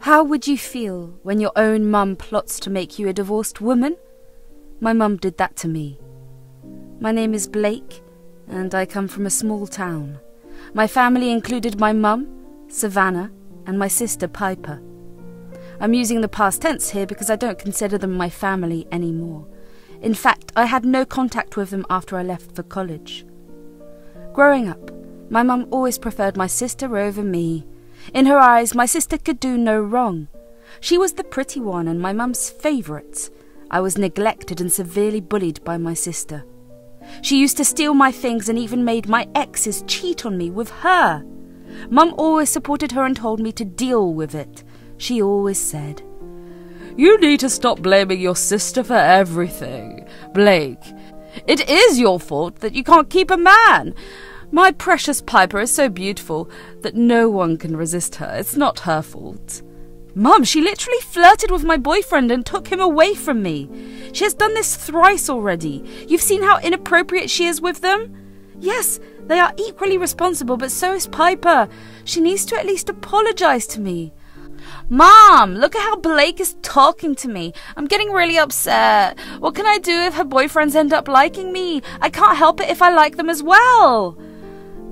How would you feel when your own mum plots to make you a divorced woman? My mum did that to me. My name is Blake, and I come from a small town. My family included my mum, Savannah, and my sister Piper. I'm using the past tense here because I don't consider them my family anymore. In fact, I had no contact with them after I left for college. Growing up, my mum always preferred my sister over me. In her eyes, my sister could do no wrong. She was the pretty one and my mum's favourite. I was neglected and severely bullied by my sister. She used to steal my things and even made my exes cheat on me with her. Mum always supported her and told me to deal with it. She always said, "You need to stop blaming your sister for everything. Blake, it is your fault that you can't keep a man. My precious Piper is so beautiful that no one can resist her. It's not her fault." Mum, she literally flirted with my boyfriend and took him away from me. She has done this thrice already. You've seen how inappropriate she is with them? Yes, they are equally responsible, but so is Piper. She needs to at least apologize to me. Mom, look at how Blake is talking to me. I'm getting really upset. What can I do if her boyfriends end up liking me? I can't help it if I like them as well.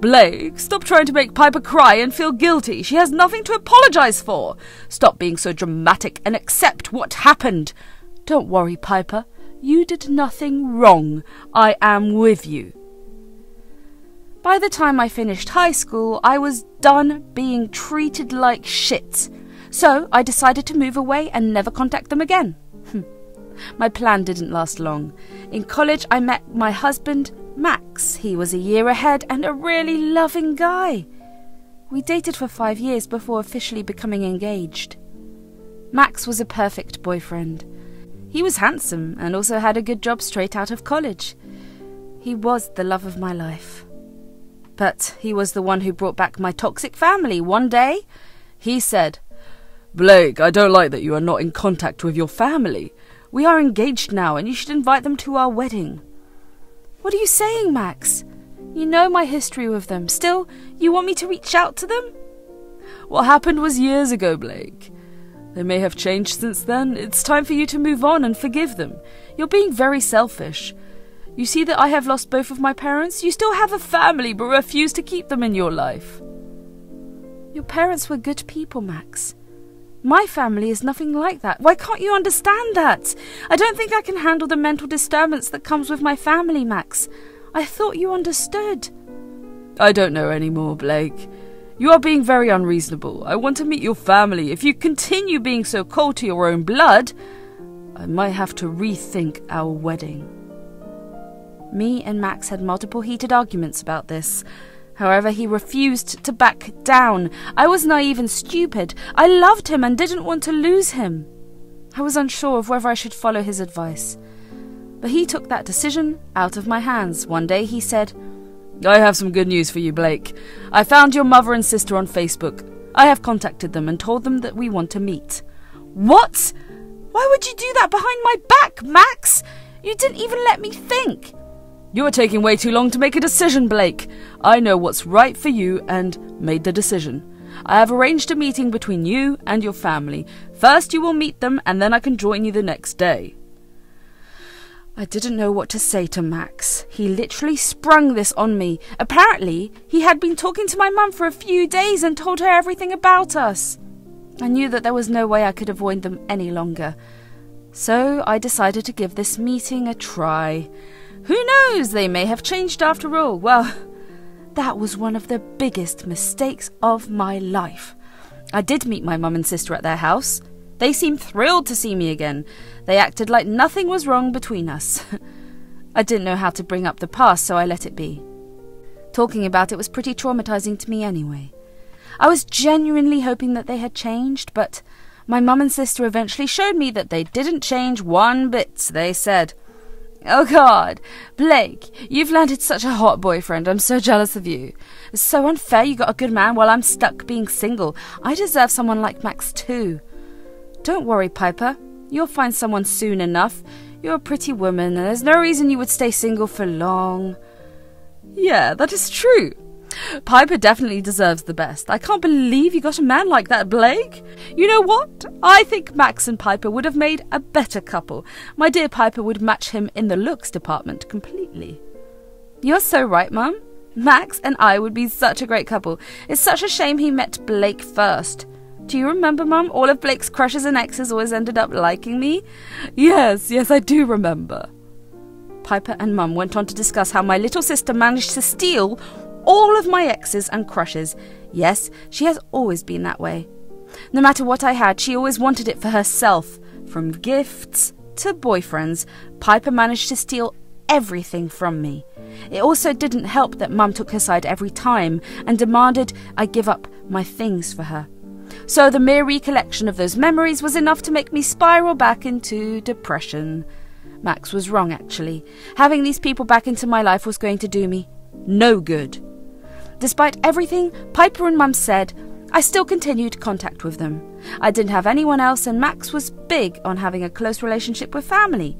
Blake, stop trying to make Piper cry and feel guilty. She has nothing to apologize for. Stop being so dramatic and accept what happened. Don't worry, Piper. You did nothing wrong. I am with you. By the time I finished high school, I was done being treated like shit. So I decided to move away and never contact them again. My plan didn't last long. In college, I met my husband, Max. He was a year ahead and a really loving guy. We dated for 5 years before officially becoming engaged. Max was a perfect boyfriend. He was handsome and also had a good job straight out of college. He was the love of my life. But he was the one who brought back my toxic family. One day, he said, "Blake, I don't like that you are not in contact with your family. We are engaged now and you should invite them to our wedding." What are you saying, Max? You know my history with them. Still, you want me to reach out to them? What happened was years ago, Blake. They may have changed since then. It's time for you to move on and forgive them. You're being very selfish. You see that I have lost both of my parents? You still have a family but refuse to keep them in your life. Your parents were good people, Max. My family is nothing like that. Why can't you understand that? I don't think I can handle the mental disturbance that comes with my family, Max. I thought you understood. I don't know anymore, Blake. You are being very unreasonable. I want to meet your family. If you continue being so cold to your own blood, I might have to rethink our wedding. Me and Max had multiple heated arguments about this. However, he refused to back down. I was naive and stupid. I loved him and didn't want to lose him. I was unsure of whether I should follow his advice. But he took that decision out of my hands. One day he said, "I have some good news for you, Blake. I found your mother and sister on Facebook. I have contacted them and told them that we want to meet." What? Why would you do that behind my back, Max? You didn't even let me think. You are taking way too long to make a decision, Blake. I know what's right for you and made the decision. I have arranged a meeting between you and your family. First you will meet them and then I can join you the next day. I didn't know what to say to Max. He literally sprung this on me. Apparently, he had been talking to my mum for a few days and told her everything about us. I knew that there was no way I could avoid them any longer. So I decided to give this meeting a try. Who knows, they may have changed after all. Well, that was one of the biggest mistakes of my life. I did meet my mum and sister at their house. They seemed thrilled to see me again. They acted like nothing was wrong between us. I didn't know how to bring up the past, so I let it be. Talking about it was pretty traumatizing to me anyway. I was genuinely hoping that they had changed, but my mum and sister eventually showed me that they didn't change one bit. They said, "Oh God, Blake, you've landed such a hot boyfriend. I'm so jealous of you. It's so unfair you got a good man while I'm stuck being single. I deserve someone like Max too." Don't worry, Piper. You'll find someone soon enough. You're a pretty woman, and there's no reason you would stay single for long. Yeah, that is true. Piper definitely deserves the best. I can't believe you got a man like that, Blake. You know what? I think Max and Piper would have made a better couple. My dear Piper would match him in the looks department completely. You're so right, Mum. Max and I would be such a great couple. It's such a shame he met Blake first. Do you remember, Mum? All of Blake's crushes and exes always ended up liking me. Yes, I do remember. Piper and Mum went on to discuss how my little sister managed to steal all of my exes and crushes. Yes, she has always been that way. No matter what I had, she always wanted it for herself. From gifts to boyfriends, Piper managed to steal everything from me. It also didn't help that Mum took her side every time and demanded I give up my things for her. So the mere recollection of those memories was enough to make me spiral back into depression. Max was wrong, actually. Having these people back into my life was going to do me no good. Despite everything Piper and Mum said, I still continued contact with them. I didn't have anyone else, and Max was big on having a close relationship with family.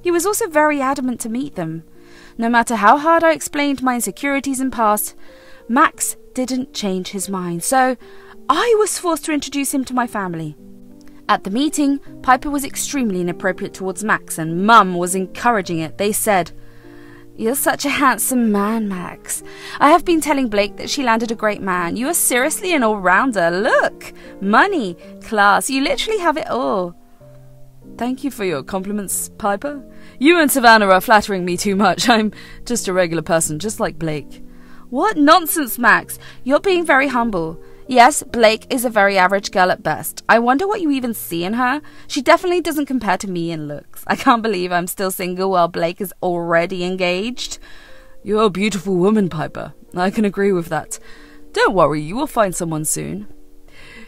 He was also very adamant to meet them. No matter how hard I explained my insecurities and past, Max didn't change his mind, so I was forced to introduce him to my family. At the meeting, Piper was extremely inappropriate towards Max, and Mum was encouraging it. They said, "You're such a handsome man, Max. I have been telling Blake that she landed a great man. You are seriously an all-rounder. Look, money, class, you literally have it all." Thank you for your compliments, Piper. You and Savannah are flattering me too much. I'm just a regular person, just like Blake. What nonsense, Max. You're being very humble. Yes, Blake is a very average girl at best. I wonder what you even see in her. She definitely doesn't compare to me in looks. I can't believe I'm still single while Blake is already engaged. You're a beautiful woman, Piper. I can agree with that. Don't worry, you will find someone soon.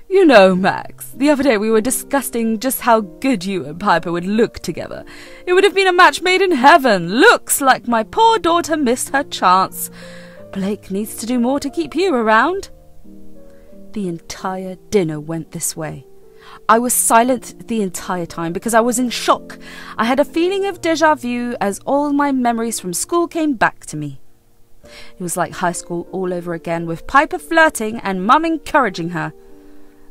You know, Max, the other day we were discussing just how good you and Piper would look together. It would have been a match made in heaven. Looks like my poor daughter missed her chance. Blake needs to do more to keep you around. The entire dinner went this way. I was silent the entire time because I was in shock. I had a feeling of déjà vu as all my memories from school came back to me. It was like high school all over again, with Piper flirting and Mum encouraging her.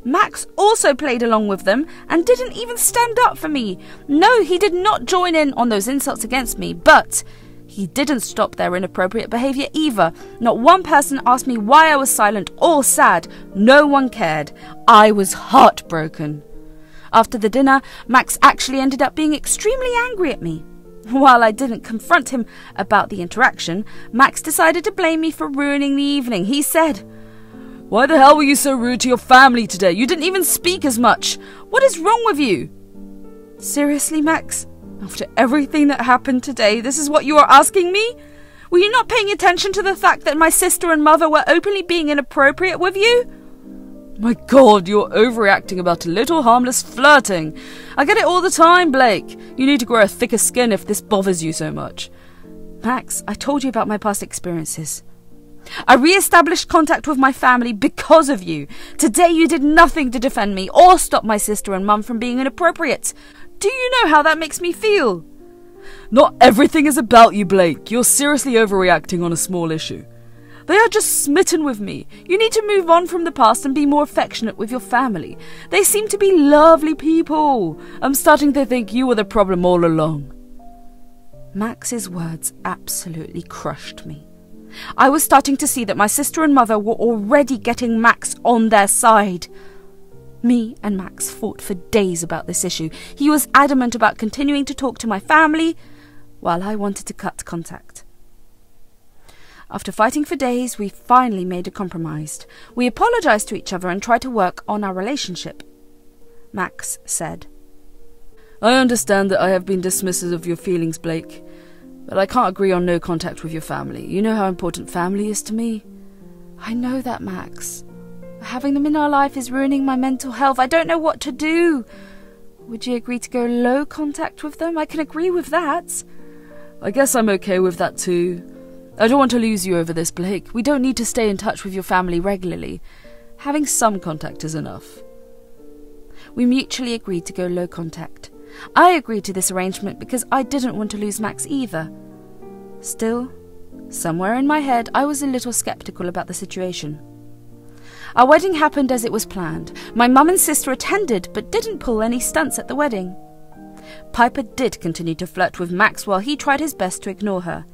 Max also played along with them and didn't even stand up for me. No, he did not join in on those insults against me, but he didn't stop their inappropriate behaviour either. Not one person asked me why I was silent or sad. No one cared. I was heartbroken. After the dinner, Max actually ended up being extremely angry at me. While I didn't confront him about the interaction, Max decided to blame me for ruining the evening. He said, "Why the hell were you so rude to your family today? You didn't even speak as much. What is wrong with you?" Seriously, Max? After everything that happened today, this is what you are asking me? Were you not paying attention to the fact that my sister and mother were openly being inappropriate with you? My God, you're overreacting about a little harmless flirting. I get it all the time, Blake. You need to grow a thicker skin if this bothers you so much. Max, I told you about my past experiences. I re-established contact with my family because of you. Today you did nothing to defend me or stop my sister and Mum from being inappropriate. Do you know how that makes me feel? Not everything is about you, Blake. You're seriously overreacting on a small issue. They are just smitten with me. You need to move on from the past and be more affectionate with your family. They seem to be lovely people. I'm starting to think you were the problem all along. Max's words absolutely crushed me. I was starting to see that my sister and mother were already getting Max on their side. Me and Max fought for days about this issue. He was adamant about continuing to talk to my family, while I wanted to cut contact. After fighting for days, we finally made a compromise. We apologized to each other and tried to work on our relationship. Max said, "I understand that I have been dismissive of your feelings, Blake, but I can't agree on no contact with your family. You know how important family is to me." I know that, Max. Having them in our life is ruining my mental health. I don't know what to do. Would you agree to go low contact with them? I can agree with that. I guess I'm okay with that too. I don't want to lose you over this, Blake. We don't need to stay in touch with your family regularly. Having some contact is enough. We mutually agreed to go low contact. I agreed to this arrangement because I didn't want to lose Max either. Still, Somewhere in my head, I was a little sceptical about the situation. Our wedding happened as it was planned. My mum and sister attended, but didn't pull any stunts at the wedding. Piper did continue to flirt with Max while he tried his best to ignore her.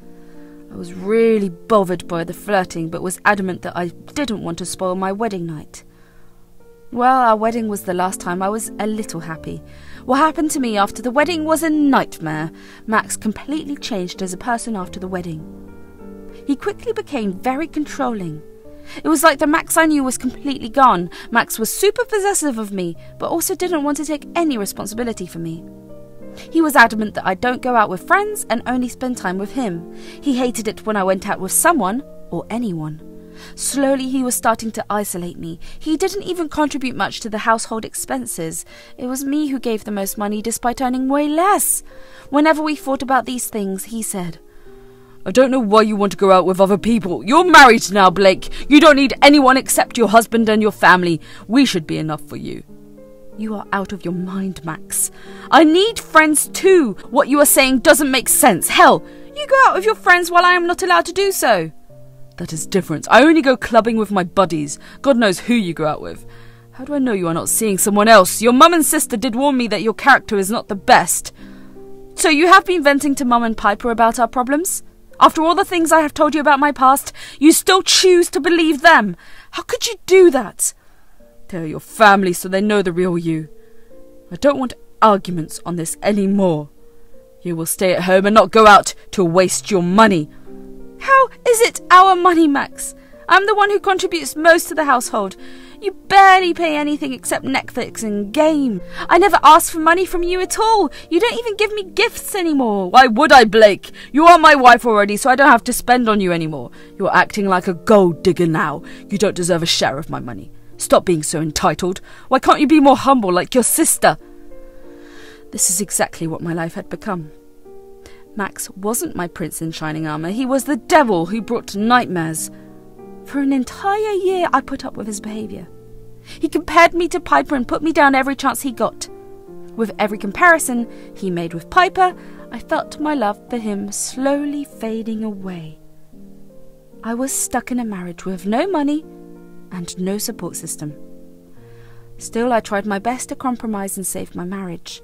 I was really bothered by the flirting, but was adamant that I didn't want to spoil my wedding night. Well, our wedding was the last time I was a little happy. What happened to me after the wedding was a nightmare. Max completely changed as a person after the wedding. He quickly became very controlling. It was like the Max I knew was completely gone. Max was super possessive of me, but also didn't want to take any responsibility for me. He was adamant that I don't go out with friends and only spend time with him. He hated it when I went out with someone or anyone. Slowly he was starting to isolate me. He didn't even contribute much to the household expenses. It was me who gave the most money despite earning way less. Whenever we thought about these things, he said, "I don't know why you want to go out with other people. You're married now, Blake. You don't need anyone except your husband and your family. We should be enough for you." You are out of your mind, Max. I need friends too. What you are saying doesn't make sense. Hell, you go out with your friends while I am not allowed to do so. That is different. I only go clubbing with my buddies. God knows who you go out with. How do I know you are not seeing someone else? Your mum and sister did warn me that your character is not the best. So you have been venting to Mum and Piper about our problems? After all the things I have told you about my past, you still choose to believe them. How could you do that? They are your family, so they know the real you. I don't want arguments on this anymore. You will stay at home and not go out to waste your money. How is it our money, Max? I'm the one who contributes most to the household. You barely pay anything except Netflix and game. I never asked for money from you at all. You don't even give me gifts anymore. Why would I, Blake? You are my wife already, so I don't have to spend on you anymore. You're acting like a gold digger now. You don't deserve a share of my money. Stop being so entitled. Why can't you be more humble like your sister? This is exactly what my life had become. Max wasn't my prince in shining armour. He was the devil who brought nightmares. For an entire year I put up with his behaviour. He compared me to Piper and put me down every chance he got. With every comparison he made with Piper, I felt my love for him slowly fading away. I was stuck in a marriage with no money and no support system. Still, I tried my best to compromise and save my marriage.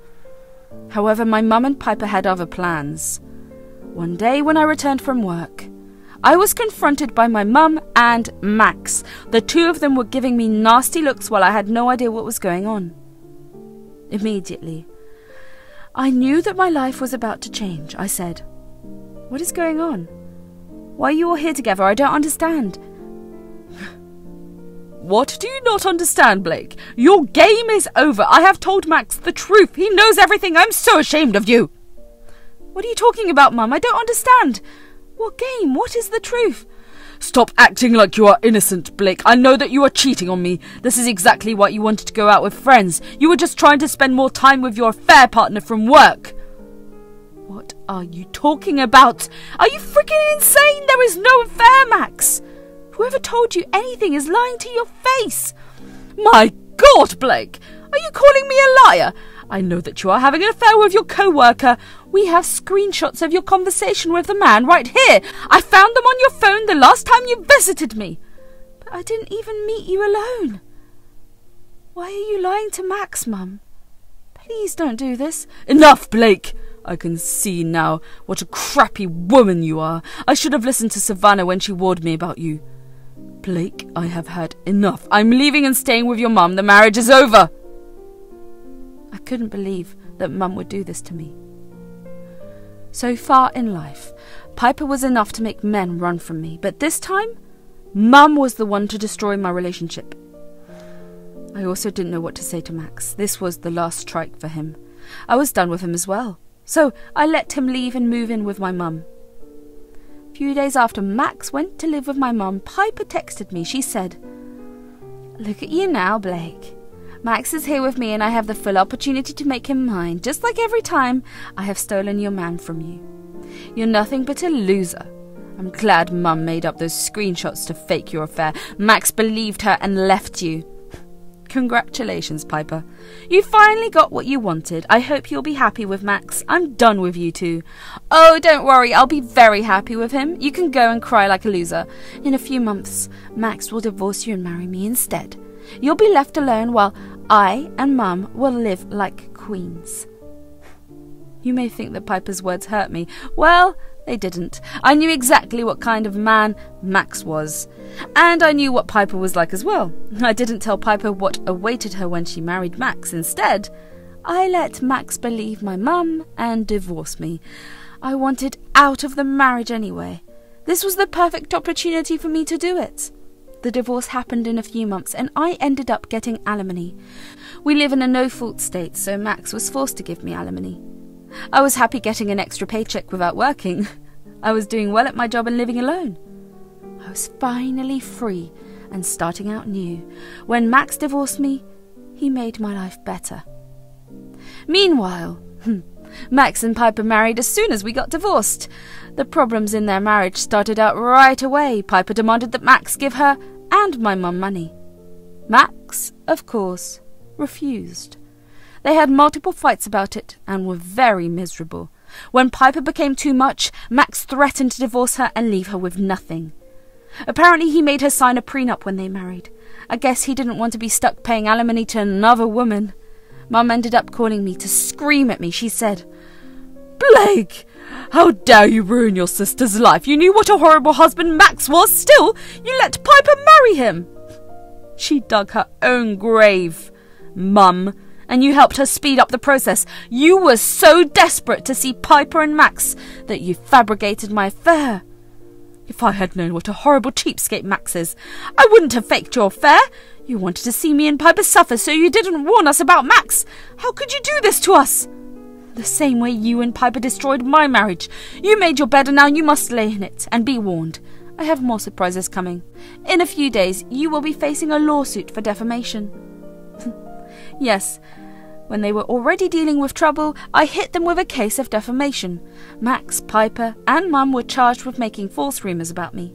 However, my mum and Piper had other plans. One day when I returned from work, I was confronted by my mum and Max. The two of them were giving me nasty looks while I had no idea what was going on. Immediately, I knew that my life was about to change. I said, "What is going on? Why are you all here together? I don't understand." What do you not understand, Blake? Your game is over. I have told Max the truth. He knows everything. I'm so ashamed of you. What are you talking about, Mum? I don't understand. What game? What is the truth? Stop acting like you are innocent, Blake. I know that you are cheating on me. This is exactly why you wanted to go out with friends. You were just trying to spend more time with your affair partner from work. What are you talking about? Are you freaking insane? There is no affair, Max. Whoever told you anything is lying to your face. My God, Blake! Are you calling me a liar? I know that you are having an affair with your co-worker. We have screenshots of your conversation with the man right here. I found them on your phone the last time you visited me. But I didn't even meet you alone. Why are you lying to Max, Mum? Please don't do this. Enough, Blake! I can see now what a crappy woman you are. I should have listened to Savannah when she warned me about you. Blake, I have had enough. I'm leaving and staying with your mum. The marriage is over. I couldn't believe that Mum would do this to me. So far in life, Piper was enough to make men run from me, but this time, Mum was the one to destroy my relationship. I also didn't know what to say to Max. This was the last strike for him. I was done with him as well, so I let him leave and move in with my mum. A few days after Max went to live with my mum, Piper texted me. She said, "Look at you now, Blake. Max is here with me and I have the full opportunity to make him mine, just like every time I have stolen your man from you. You're nothing but a loser. I'm glad Mum made up those screenshots to fake your affair. Max believed her and left you. Congratulations, Piper. You finally got what you wanted. I hope you'll be happy with Max. I'm done with you two. Oh, don't worry, I'll be very happy with him. You can go and cry like a loser. In a few months, Max will divorce you and marry me instead. You'll be left alone while I and Mum will live like queens. You may think that Piper's words hurt me. Well, they didn't. I knew exactly what kind of man Max was. And I knew what Piper was like as well. I didn't tell Piper what awaited her when she married Max. Instead, I let Max believe my mum and divorce me. I wanted out of the marriage anyway. This was the perfect opportunity for me to do it. The divorce happened in a few months and I ended up getting alimony. We live in a no-fault state, so Max was forced to give me alimony. I was happy getting an extra paycheck without working. I was doing well at my job and living alone. I was finally free and starting out new. When Max divorced me, he made my life better. Meanwhile, Max and Piper married as soon as we got divorced. The problems in their marriage started out right away. Piper demanded that Max give her and my mum money. Max, of course, refused. They had multiple fights about it and were very miserable. When Piper became too much, Max threatened to divorce her and leave her with nothing. Apparently he made her sign a prenup when they married. I guess he didn't want to be stuck paying alimony to another woman. Mum ended up calling me to scream at me. She said, "Blake, how dare you ruin your sister's life? You knew what a horrible husband Max was. Still, you let Piper marry him." She dug her own grave, Mum, and you helped her speed up the process. You were so desperate to see Piper and Max that you fabricated my affair. If I had known what a horrible cheapskate Max is, I wouldn't have faked your affair. You wanted to see me and Piper suffer, so you didn't warn us about Max. How could you do this to us? The same way you and Piper destroyed my marriage. You made your bed and now you must lay in it, and be warned. I have more surprises coming. In a few days, you will be facing a lawsuit for defamation. Yes, when they were already dealing with trouble, I hit them with a case of defamation. Max, Piper, and Mum were charged with making false rumours about me.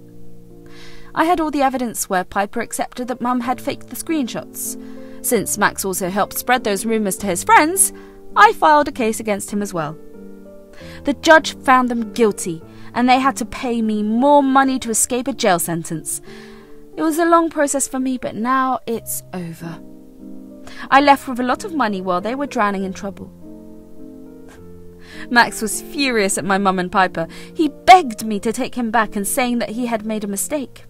I had all the evidence where Piper accepted that Mum had faked the screenshots. Since Max also helped spread those rumours to his friends, I filed a case against him as well. The judge found them guilty, and they had to pay me more money to escape a jail sentence. It was a long process for me, but now it's over. I left with a lot of money while they were drowning in trouble. Max was furious at my mum and Piper. He begged me to take him back and saying that he had made a mistake.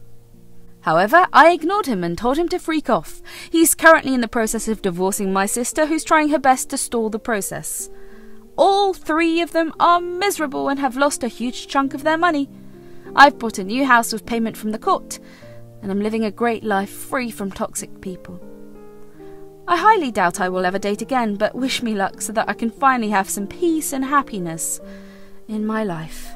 However, I ignored him and told him to freak off. He's currently in the process of divorcing my sister, who's trying her best to stall the process. All three of them are miserable and have lost a huge chunk of their money. I've bought a new house with payment from the court, and I'm living a great life free from toxic people. I highly doubt I will ever date again, but wish me luck so that I can finally have some peace and happiness in my life.